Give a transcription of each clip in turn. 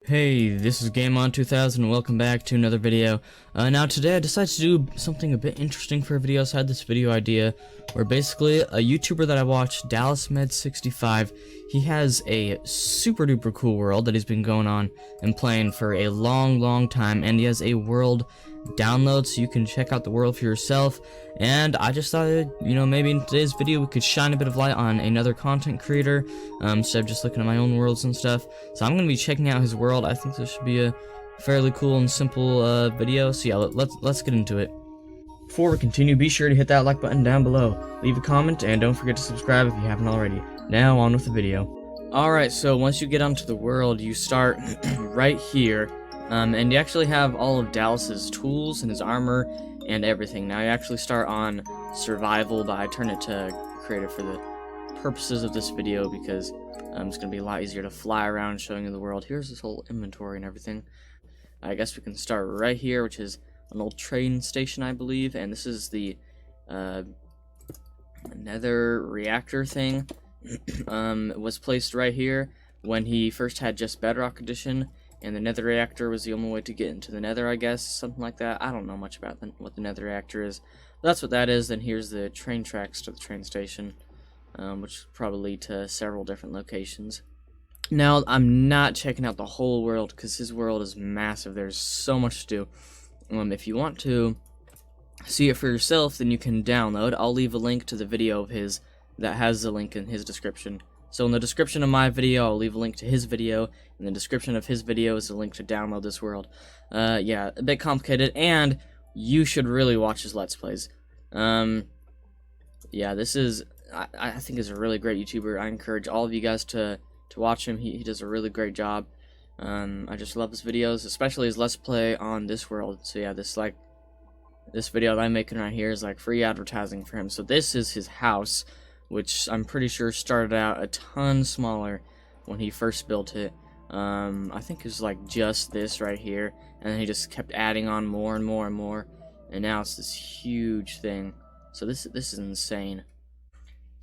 Hey, this is Gameon2000 and welcome back to another video. Now today I decided to do something a bit interesting for a video. So I had this video idea where basically a YouTuber that I watch, Dallasmed65, he has a super duper cool world that he's been going on and playing for a long time, and he has a world download so you can check out the world for yourself. And I just thought, maybe in today's video we could shine a bit of light on another content creator instead of just looking at my own worlds and stuff. So I'm going to be checking out his world. I think this should be a fairly cool and simple video. So yeah, let's get into it. Before we continue, be sure to hit that like button down below, leave a comment, and don't forget to subscribe if you haven't already. Now on with the video. Alright, so once you get onto the world, you start right here. And you actually have all of Dallas's tools and his armor and everything. Now you actually start on survival, but I turn it to creative for the purposes of this video because it's going to be a lot easier to fly around showing you the world. Here's this whole inventory and everything. I guess we can start right here, which is an old train station, I believe, and this is the nether reactor thing. It was placed right here when he first had just Bedrock Edition, and the nether reactor was the only way to get into the nether, I guess, something like that. I don't know much about what the nether reactor is. But that's what that is. Then here's the train tracks to the train station, which probably lead to several different locations. Now, I'm not checking out the whole world because his world is massive. There's so much to do. If you want to see it for yourself, then you can download. I'll leave a link to the video of his that has the link in his description. So in the description of my video, I'll leave a link to his video. In the description of his video is a link to download this world. Yeah, a bit complicated, and you should really watch his Let's Plays. Yeah, this is, I think is a really great YouTuber. I encourage all of you guys to watch him. He does a really great job. I just love his videos, especially his Let's Play on this world. So yeah, this video that I'm making right here is like free advertising for him. So this is his house, which I'm pretty sure started out a ton smaller when he first built it. I think it was like just this right here, and then he just kept adding on more and more and more, and now it's this huge thing. So this is insane.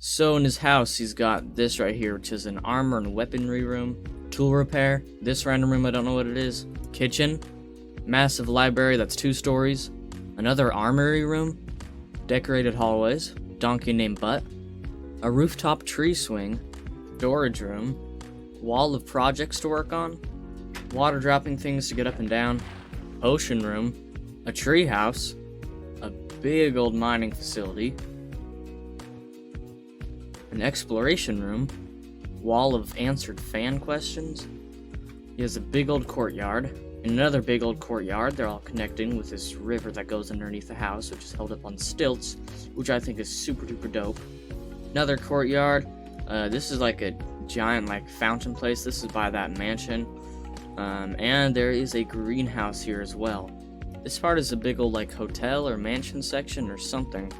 So in his house, he's got this right here, which is an armor and weaponry room, tool repair, this random room, I don't know what it is, kitchen, massive library that's 2 stories, another armory room, decorated hallways, donkey named Butt, a rooftop tree swing, storage room, wall of projects to work on, water dropping things to get up and down, potion room, a tree house, a big old mining facility, an exploration room, wall of answered fan questions. He has a big old courtyard, and another big old courtyard. They're all connecting with this river that goes underneath the house, which is held up on stilts, which I think is super duper dope. Another courtyard. This is like a giant fountain place. This is by that mansion. And there is a greenhouse here as well. This part is a big old hotel or mansion section or something,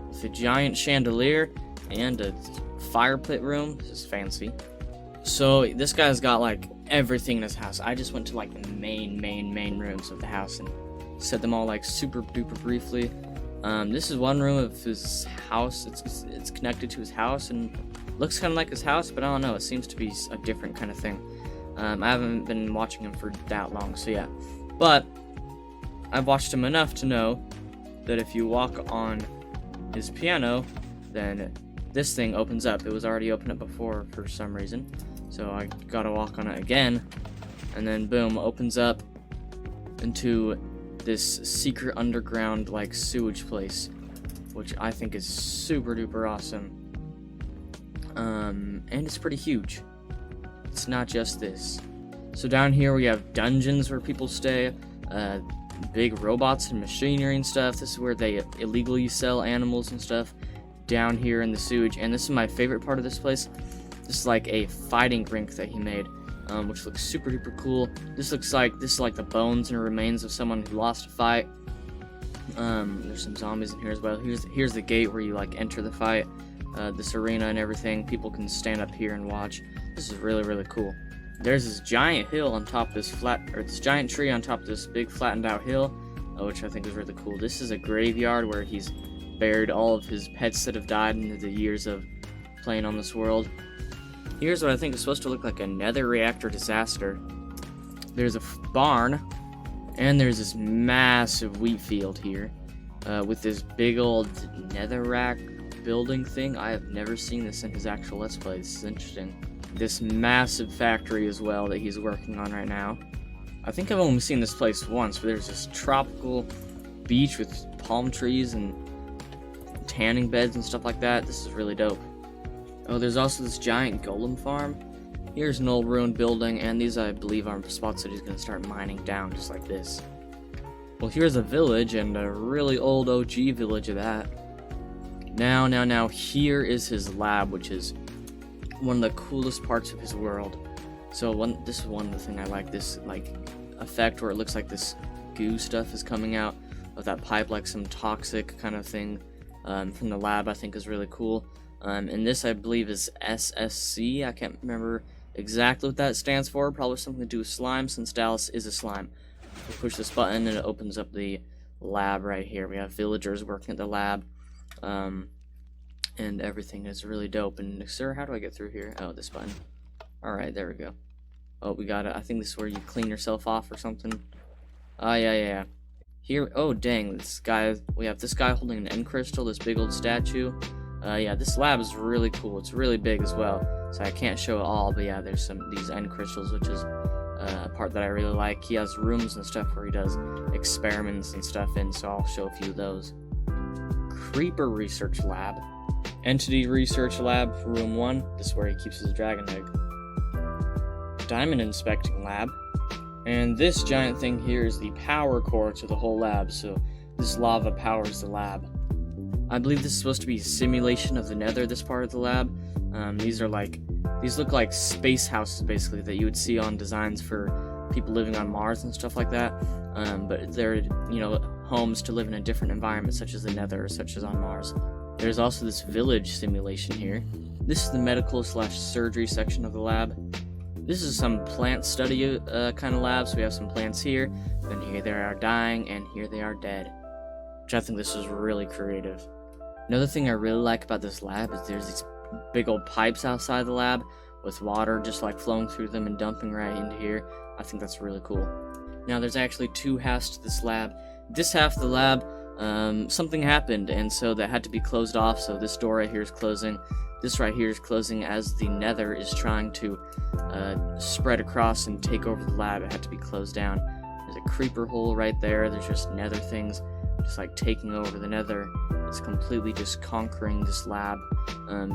with a giant chandelier and a fire pit room. This is fancy. So this guy's got everything in his house. I just went to the main rooms of the house and said them all super duper briefly. This is one room of his house. It's connected to his house and looks kind of like his house, but I don't know. It seems to be a different kind of thing. I haven't been watching him for that long, so yeah. But I've watched him enough to know that if you walk on his piano, then this thing opens up. It was already open up before for some reason, so I gotta walk on it again, and then boom, opens up into this secret underground sewage place, which I think is super duper awesome. And it's pretty huge. It's not just this. So down here we have dungeons where people stay, big robots and machinery and stuff. This is where they illegally sell animals and stuff, down here in the sewage. And this is my favorite part of this place. This is a fighting rink that he made, which looks super duper cool. This is like the bones and remains of someone who lost a fight. There's some zombies in here as well. Here's the gate where you enter the fight. This arena and everything. People can stand up here and watch. This is really cool. There's this giant hill on top of this giant tree on top of this big flattened out hill, which I think is really cool. This is a graveyard where he's buried all of his pets that have died in the years of playing on this world. Here's what I think is supposed to look like a nether reactor disaster. There's a barn, and there's this massive wheat field here, with this big old netherrack building thing. I have never seen this in his actual Let's Play. This is interesting. This massive factory as well that he's working on right now. I think I've only seen this place once, but there's this tropical beach with palm trees and tanning beds and stuff like that. This is really dope. Oh, there's also this giant golem farm. Here's an old ruined building, and these, I believe, are spots that he's going to start mining down, just like this. Well, here's a village, and a really old OG village of that. Now, here is his lab, which is one of the coolest parts of his world. So, this is one of the things I like, this, like, effect where it looks like this goo stuff is coming out of that pipe, like some toxic kind of thing from the lab, I think is really cool. And this, I believe, is SSC. I can't remember exactly what that stands for. Probably something to do with slime, since Dallas is a slime. We push this button and it opens up the lab right here. We have villagers working at the lab, and everything is really dope. And sir, how do I get through here? Oh, this button. Alright, there we go. Oh, we got it. I think this is where you clean yourself off or something. Oh, yeah. Here, oh dang, this guy, we have this guy holding an end crystal, this big old statue. Yeah, this lab is really cool. It's really big as well, so I can't show it all, but yeah, there's these end crystals, which is a part that I really like. He has rooms and stuff where he does experiments and stuff in, so I'll show a few of those. Creeper Research Lab. Entity Research Lab, room 1. This is where he keeps his dragon egg. Diamond Inspecting Lab. And this giant thing here is the power core to the whole lab, so this lava powers the lab. I believe this is supposed to be a simulation of the nether, this part of the lab. These look like space houses, basically, that you would see on designs for people living on Mars and stuff like that. But they're, homes to live in a different environment, such as the nether, or such as on Mars. There's also this village simulation here. This is the medical/surgery section of the lab. This is some plant study kind of lab, so we have some plants here, then here they are dying, and here they are dead. Which I think this is really creative. Another thing I really like about this lab is there's these big old pipes outside the lab with water just like flowing through them and dumping right into here. I think that's really cool. Now there's actually 2 halves to this lab. This half of the lab, something happened, and so that had to be closed off, so this door right here is closing. This right here is closing as the nether is trying to spread across and take over the lab. It had to be closed down. There's a creeper hole right there. There's just nether things just like taking over the nether. It's completely just conquering this lab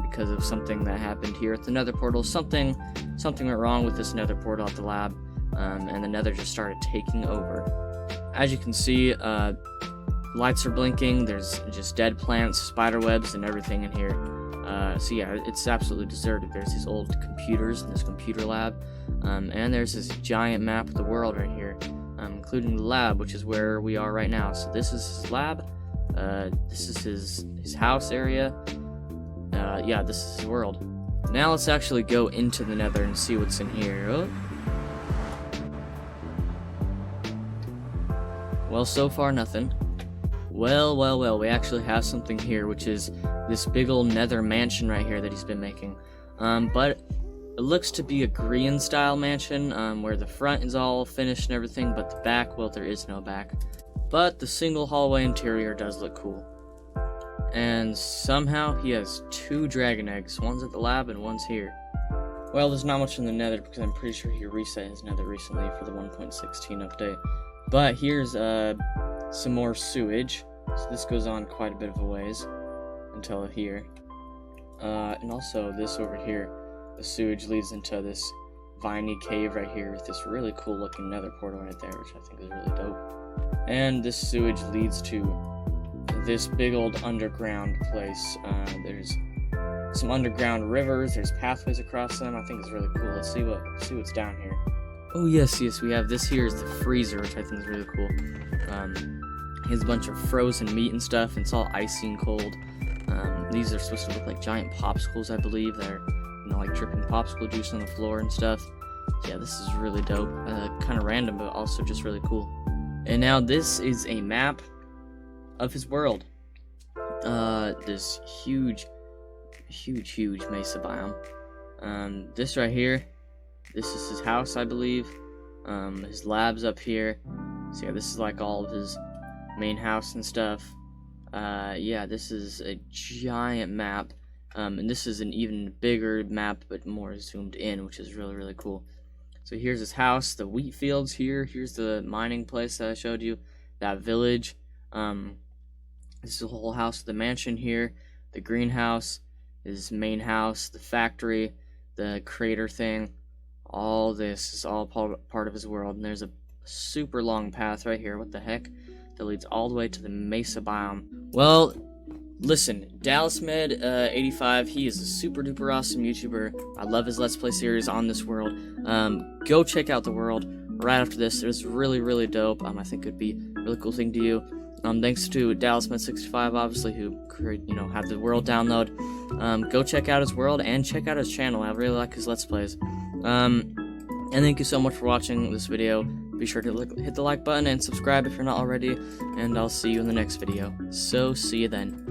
because of something that happened here at the nether portal. Something went wrong with this nether portal at the lab, and the nether just started taking over. As you can see, lights are blinking. There's just dead plants, spider webs, and everything in here. So yeah, it's absolutely deserted. There's these old computers in this computer lab, and there's this giant map of the world right here, including the lab, which is where we are right now. So this is his lab, this is his house area, yeah, this is his world. Now let's actually go into the nether and see what's in here. Oh. Well, so far nothing. Well, we actually have something here, which is this big old nether mansion right here that he's been making. But it looks to be a Korean style mansion, where the front is all finished and everything, but the back, well, there is no back. But the single hallway interior does look cool. And somehow he has 2 dragon eggs. One's at the lab and one's here. Well, there's not much in the nether because I'm pretty sure he reset his nether recently for the 1.16 update. But here's some more sewage. So this goes on quite a bit of a ways until here. And also this over here, the sewage leads into this viney cave right here with this really cool looking nether portal right there, which I think is really dope. And this sewage leads to this big old underground place. There's some underground rivers, there's pathways across them. I think it's really cool. Let's see what's down here. Oh yes, we have this here is the freezer, which I think is really cool. He has a bunch of frozen meat and stuff, and it's all icy and cold. These are supposed to look like giant popsicles, I believe. They're, like dripping popsicle juice on the floor and stuff. Yeah, this is really dope. Kind of random, but also just really cool. And now this is a map of his world. This huge mesa biome. This right here, this is his house, I believe. His lab's up here. So yeah, this is like all of his main house and stuff. Yeah, this is a giant map. And this is an even bigger map, but more zoomed in, which is really, really cool. So here's his house, the wheat fields here. Here's the mining place that I showed you, that village. This is the whole house, the mansion here, the greenhouse, his main house, the factory, the crater thing. All this is all part of his world. And there's a super long path right here, what the heck, that leads all the way to the Mesa biome. Well, listen, Dallasmed65, he is a super duper awesome YouTuber. I love his Let's Play series on this world. Go check out the world right after this. It's really, really dope. I think it would be a really cool thing to you. Thanks to Dallasmed65, obviously, who had the world download. Go check out his world and check out his channel. I really like his Let's Plays. And thank you so much for watching this video. Be sure to hit the like button and subscribe if you're not already. And I'll see you in the next video. So, see you then.